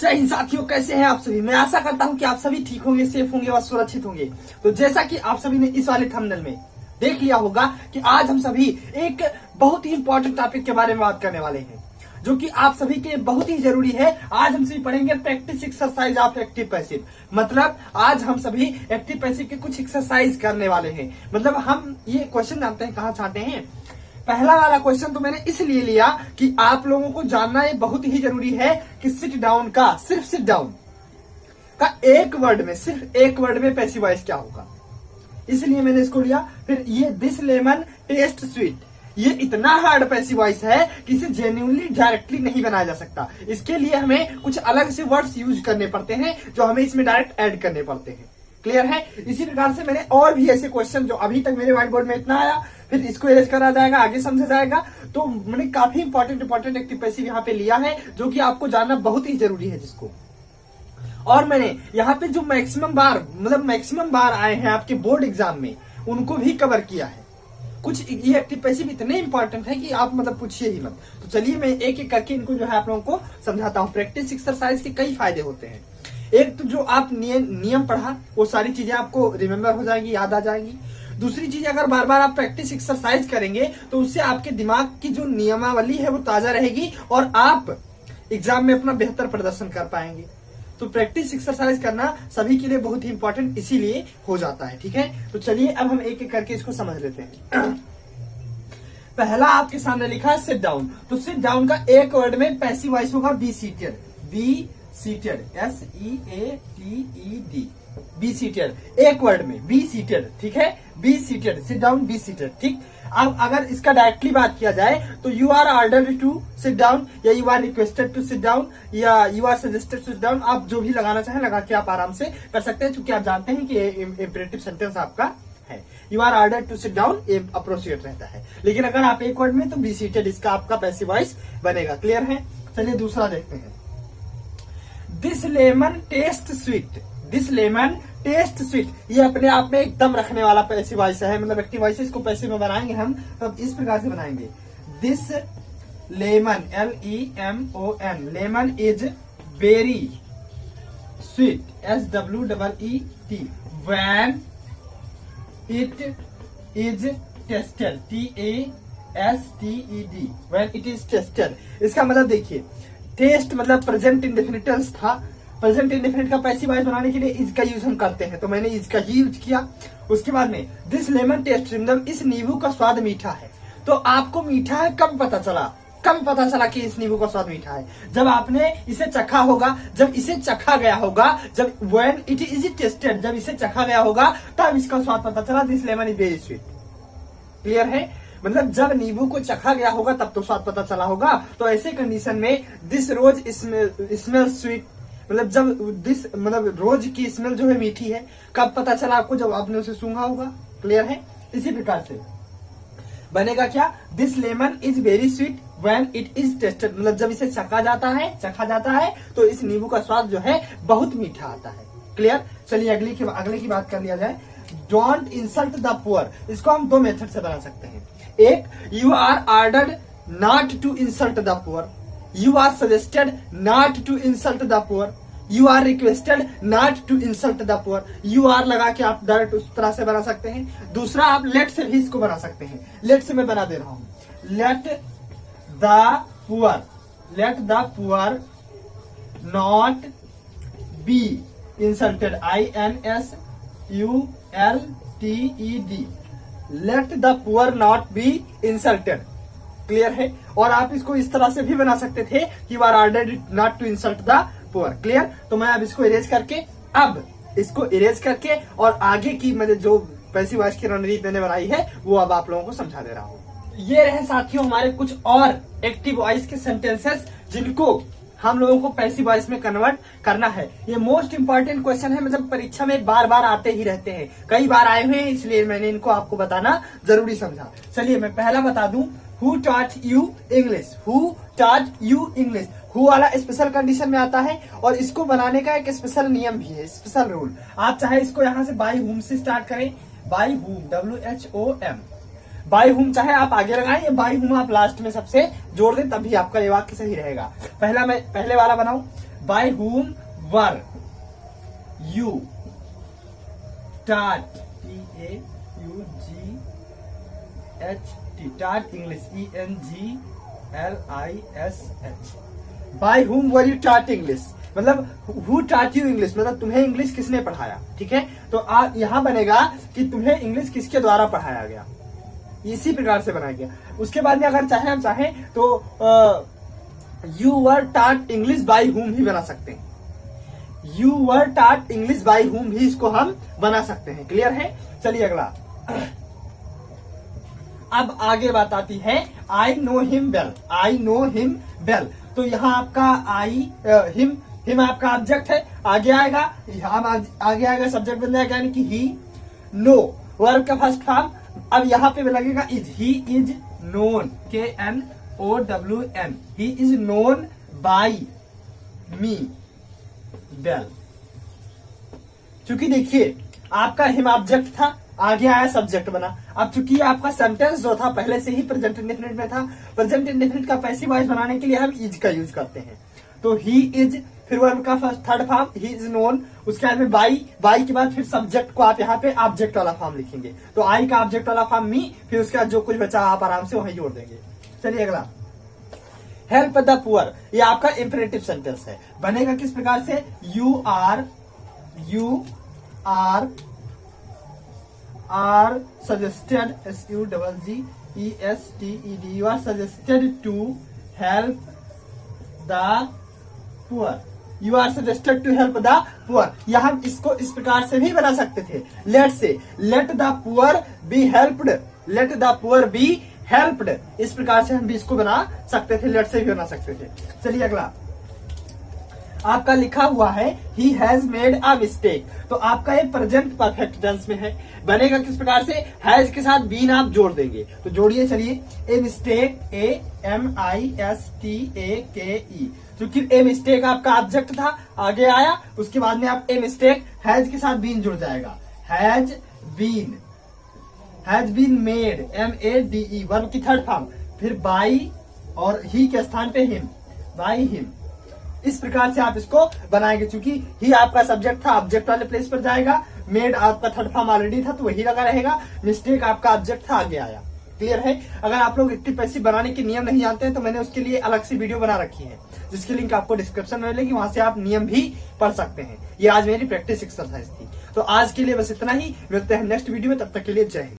जय हिंद साथियों, कैसे हैं आप सभी। मैं आशा करता हूं कि आप सभी ठीक होंगे, सेफ होंगे और सुरक्षित होंगे। तो जैसा कि आप सभी ने इस वाले थंबनेल में देख लिया होगा कि आज हम सभी एक बहुत ही इंपॉर्टेंट टॉपिक के बारे में बात करने वाले हैं, जो कि आप सभी के लिए बहुत ही जरूरी है। आज हम सभी पढ़ेंगे practice exercise of active passive. मतलब आज हम सभी एक्टिव पैसिव के कुछ एक्सरसाइज करने वाले हैं। मतलब हम ये क्वेश्चन जानते हैं कहाँ चाहते हैं। पहला वाला क्वेश्चन तो मैंने इसलिए लिया कि आप लोगों को जानना ये बहुत ही जरूरी है कि सिट डाउन का, सिर्फ सिट डाउन का एक वर्ड में, सिर्फ एक वर्ड में पैसिव वॉइस क्या होगा, इसलिए मैंने इसको लिया। फिर ये दिस लेमन टेस्ट स्वीट, ये इतना हार्ड पैसिव वॉइस है कि इसे जेन्युइनली डायरेक्टली नहीं बनाया जा सकता। इसके लिए हमें कुछ अलग से वर्ड्स यूज करने पड़ते हैं जो हमें इसमें डायरेक्ट ऐड करने पड़ते हैं। क्लियर है। इसी प्रकार से मैंने और भी ऐसे क्वेश्चन जो अभी तक मेरे व्हाइट बोर्ड में इतना आया, फिर इसको इरेज करा जाएगा, आगे समझा जाएगा। तो मैंने काफी इंपॉर्टेंट एक्टिव पैसिव यहाँ पे लिया है जो कि आपको जानना बहुत ही जरूरी है जिसको। और मैंने यहाँ पे जो मैक्सिमम बार आए हैं आपके बोर्ड एग्जाम में, उनको भी कवर किया है। कुछ ये एक्टिव पैसिव इतने इंपॉर्टेंट है कि आप पूछिए ही मत। तो चलिए मैं एक एक करके इनको जो है आप लोगों को समझाता हूँ। प्रैक्टिस एक्सरसाइज के कई फायदे होते हैं। एक तो जो आप नियम पढ़ा वो सारी चीजें आपको रिमेम्बर हो जाएंगी, याद आ जाएंगी। दूसरी चीज, अगर बार बार आप प्रैक्टिस एक्सरसाइज करेंगे तो उससे आपके दिमाग की जो नियमावली है वो ताजा रहेगी और आप एग्जाम में अपना बेहतर प्रदर्शन कर पाएंगे। तो प्रैक्टिस एक्सरसाइज करना सभी के लिए बहुत ही इंपॉर्टेंट इसीलिए हो जाता है। ठीक है, तो चलिए अब हम एक एक करके इसको समझ लेते हैं। पहला आपके सामने लिखा है सिट डाउन। तो सिट डाउन का एक वर्ड में पैसिव वॉइस होगा be seated. Be seated, SEATED, be seated. एक वर्ड में बी सीटेड। ठीक है, be seated, sit down, be seated. ठीक। अब अगर इसका डायरेक्टली बात किया जाए तो you are ordered to sit down, या you are requested to sit down, या you are suggested to sit down. आप जो भी लगाना चाहें लगा के आप आराम से कर सकते हैं, क्योंकि आप जानते हैं कि इंपेरेटिव सेंटेंस आपका है। You are ordered to sit down, ये अप्रोप्रिएट रहता है। लेकिन अगर आप एक वर्ड में तो बी सीटेड इसका आपका पैसिव वॉइस बनेगा। क्लियर है। चलिए दूसरा देखते हैं। This lemon test sweet. This lemon test sweet, ये अपने आप में एकदम रखने वाला पैसिव वॉइस है। मतलब एक्टिव वॉइस, इसको पैसिव में बनाएंगे हम तो इस प्रकार से बनाएंगे। This lemon, LEMON, lemon is very sweet, SWEET, when it is tested, TASTED, when it is tested. इसका मतलब देखिए, टेस्ट मतलब प्रेजेंट इंडेफिनिट टेंस था। प्रेजेंट इंडेफिनिट का पैसिव वॉइस बनाने के लिए इज का यूज हम करते हैं, तो मैंने इज का ही यूज किया। उसके बाद में दिस लेमन टेस्ट, मतलब इस नींबू का स्वाद मीठा है। तो आपको मीठा है कब पता चला? कब पता चला कि इस नींबू का स्वाद मीठा है? जब आपने इसे चखा होगा, जब इसे चखा गया होगा, जब व्हेन इट इज टेस्टेड, जब इसे चखा गया होगा तब इसका स्वाद पता चला। This lemon is very sweet. Clear है। मतलब जब नींबू को चखा गया होगा तब तो स्वाद पता चला होगा। तो ऐसे कंडीशन में दिस रोज स्मेल स्वीट, मतलब जब रोज की स्मेल जो है मीठी है, कब पता चला आपको? जब आपने उसे सूंघा होगा। क्लियर है। इसी प्रकार से बनेगा क्या? This lemon is very sweet when it is tested, मतलब जब इसे चखा जाता है तो इस नींबू का स्वाद जो है बहुत मीठा आता है। क्लियर। चलिए अगले की बात कर लिया जाए। डोंट इंसल्ट द पुअर, इसको हम दो मेथड से बना सकते हैं। एक, you are ordered not to insult the poor, you are suggested not to insult the poor, you are requested not to insult the poor. You are लगा के आप डायरेक्ट उस तरह से बना सकते हैं। दूसरा, आप लेट से भी इसको बना सकते हैं। लेट से मैं बना दे रहा हूं। Let the poor not be insulted, INSULTED, let the poor not be insulted. Clear है। और आप इसको इस तरह से भी बना सकते थे कि you are ordered not to insult the poor. Clear. तो मैं अब इसको इरेज करके और आगे की जो पैसिव वॉइस की रणनीति मैंने बनाई है वो अब आप लोगों को समझा दे रहा हूँ। ये रहे साथियों हमारे कुछ और एक्टिव वॉइस के सेंटेंसेस जिनको हम लोगों को पैसिव वॉइस में कन्वर्ट करना है। ये मोस्ट इंपॉर्टेंट क्वेश्चन है, मतलब परीक्षा में बार बार आते ही रहते हैं, कई बार आए हुए हैं, इसलिए मैंने इनको आपको बताना जरूरी समझा। चलिए मैं पहला बता दूं। Who taught you English? Who taught you English? Who वाला स्पेशल कंडीशन में आता है और इसको बनाने का एक स्पेशल नियम भी है, स्पेशल रूल। आप चाहे इसको यहाँ से बाय whom से स्टार्ट करें, by whom, WHOM, by whom चाहे आप आगे लगाएं या बाय whom आप लास्ट में सबसे जोड़ दें, तभी आपका ये वाक्य सही रहेगा। पहले वाला बनाऊं। By whom were you taught T-A-U-G-H-T taught English E-N-G-L-I-S-H by whom were you taught English मतलब who taught you English मतलब तुम्हें इंग्लिश किसने पढ़ाया। ठीक है, तो यहाँ बनेगा कि तुम्हें इंग्लिश किसके द्वारा पढ़ाया गया, इसी प्रकार से बनाया गया। उसके बाद में अगर हम चाहें तो you were taught English by whom ही बना सकते हैं। You were taught English by whom भी इसको हम बना सकते हैं। क्लियर है? चलिए अगला। अब आगे बात आती है I know him well। I know him well तो यहाँ आपका हिम आपका ऑब्जेक्ट है, आगे आएगा आगे आएगा सब्जेक्ट बन जाएगा, यानी कि ही। नो वर्ब का फर्स्ट फॉर्म, अब यहाँ पे लगेगा is. He is known KNOWN he is known by me well. चूंकि देखिए आपका हिम ऑब्जेक्ट था, आगे आया सब्जेक्ट बना। अब चूंकि आपका सेंटेंस जो था पहले से ही प्रेजेंट इंडेफिनिट में था, प्रेजेंट इंडेफिनिट का पैसिव वॉइस बनाने के लिए हम इज का यूज करते हैं। तो ही इज, फिर वर्ब का first third form he is known, उसके बाद में बाई के बाद फिर सब्जेक्ट को आप यहाँ पे ऑब्जेक्ट वाला फॉर्म लिखेंगे। तो आई का ऑब्जेक्ट वाला फॉर्म मी, फिर उसके बाद जो कुछ बचा आप आराम से वहीं जोड़ देंगे। चलिए अगला, हेल्प द पुअर, ये आपका इंपेरेटिव सेंटेंस है। बनेगा किस प्रकार से, you are suggested SUGGESTED you are suggested to help the poor. You are suggested to help the poor, या हम इसको इस प्रकार से भी बना सकते थे। Late the poor be helped, late the poor be helped, इस प्रकार से हम भी इसको बना सकते थे, लेट से भी बना सकते थे। चलिए अगला, आपका लिखा हुआ है he has made a mistake, तो आपका ये प्रेजेंट परफेक्ट टेंस में है। बनेगा किस प्रकार से, हैज के साथ बीन आप जोड़ देंगे, तो जोड़िए। चलिए, ए मिस्टेक AMISTAKE, क्योंकि ए मिस्टेक आपका ऑब्जेक्ट था, आगे आया, उसके बाद में आप ए मिस्टेक हैज के साथ बीन जुड़ जाएगा। Has been made MADE verb की थर्ड फॉर्म, फिर बाई और ही के स्थान पे हिम, बाई हिम। इस प्रकार से आप इसको बनाएंगे। चूंकि ही आपका सब्जेक्ट था, ऑब्जेक्ट वाले प्लेस पर जाएगा। मेड आपका थर्ड फॉर्म ऑलरेडी था तो वही लगा रहेगा। मिस्टेक आपका ऑब्जेक्ट था, आगे आया। क्लियर है? अगर आप लोग इतनी पैसिव बनाने के नियम नहीं जानते हैं तो मैंने उसके लिए अलग से वीडियो बना रखी है, जिसकी लिंक आपको डिस्क्रिप्शन में मिलेगी, वहां से आप नियम भी पढ़ सकते हैं। ये आज मेरी प्रैक्टिस एक्सरसाइज थी। तो आज के लिए बस इतना ही, मिलते हैं नेक्स्ट वीडियो में, तब तक के लिए जय हिंद।